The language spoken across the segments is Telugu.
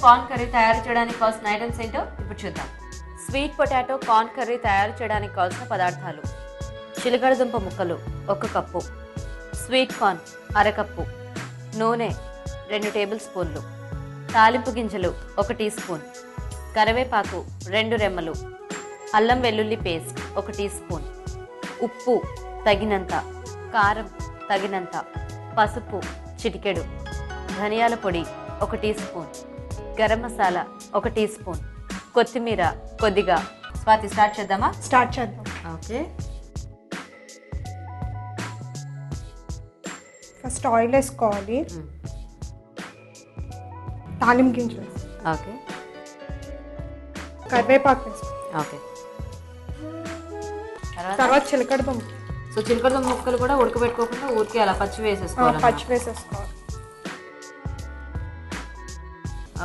కార్న్ కర్రీ తయారు చేయడానికి కావాల్సిన ఐటమ్స్ ఏంటో ఇప్పుడు చూద్దాం. స్వీట్ పొటాటో కార్న్ కర్రీ తయారు చేయడానికి కావాల్సిన పదార్థాలు: చిలకడదుంప ముక్కలు 1 కప్పు, స్వీట్ కార్న్ అరకప్పు, నూనె 2 టేబుల్ స్పూన్లు, తాలింపు గింజలు 1 టీ స్పూన్, కరివేపాకు 2 రెమ్మలు, అల్లం వెల్లుల్లి పేస్ట్ 1 టీ స్పూన్, ఉప్పు తగినంత, కారం తగినంత, పసుపు చిటికెడు, ధనియాల పొడి 1 teaspoon, garam masala 1 teaspoon, కొత్తిమీర కొద్దిగా. స్వాతి, స్టార్ట్ చేద్దామా? స్టార్ట్ చేద్దాం. ఓకే. ఫస్ట్ ఆయిల్ వేసుకోవాలి, తాలింపు గింజలు, ఓకే, కరివేపాకు వేసుకోవాలి, ఓకే. తర్వాత చిలకడదుంప. సో చిలకడదుంప ముక్కలు కూడా ఉడకబెట్టుకోకుండా ఊరికే అలా పచ్చి వేసేసుకోవాలి. పచ్చి వేసేసుకోవాలి.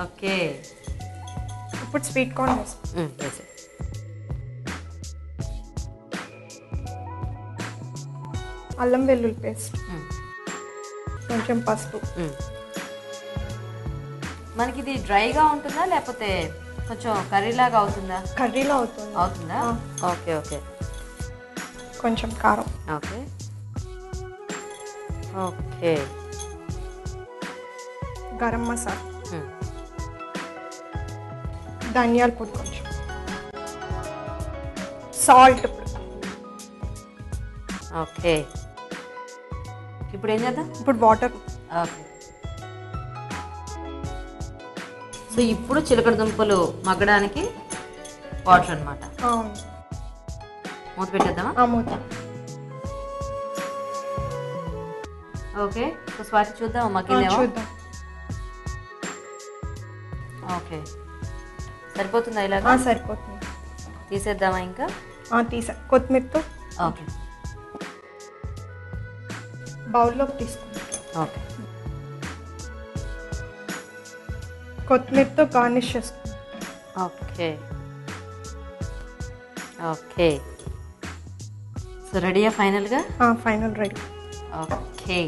ఓకే. ఇప్పుడు స్వీట్ కార్న్ వేసుకోవాలి. అల్లం వెల్లుల్లి పేస్ట్, కొంచెం పసుపు. మనకి ఇది డ్రైగా ఉంటుందా లేకపోతే కొంచెం కర్రీలాగా అవుతుందా? కర్రీలో అవుతుందా? Okay okay. కొంచెం కారం. Okay okay. గరం మసాలా, ధనియాల పొడి, కొంచెం సాల్ట్. ఓకే. ఇప్పుడు ఏం చేద్దాం? ఇప్పుడు వాటర్. ఓకే. సో ఇప్పుడు చిలకడ దుంపలు మగ్గడానికి వాటర్ అనమాట. మూత పెట్టేద్దామా? మూత. ఓకే. సో స్వాతి చూద్దాం మగ్గిందేమో. చూద్దాం. ఓకే, సరిపోతుందా ఇలాగా? సరిపోతుంది. తీసేద్దామా ఇంకా? తీసా. కొత్తిమీరతో. ఓకే. బౌల్లోకి తీసుకుంటాం. ఓకే. కొత్తిమీరతో గార్నిష్ చేసుకుంటాం. Okay okay. సో రెడీయా ఫైనల్గా? Final ready. ఓకే.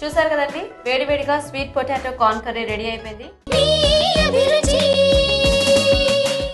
చూసారు కదండి, వేడివేడిగా sweet potato corn curry ready అయిపోయింది.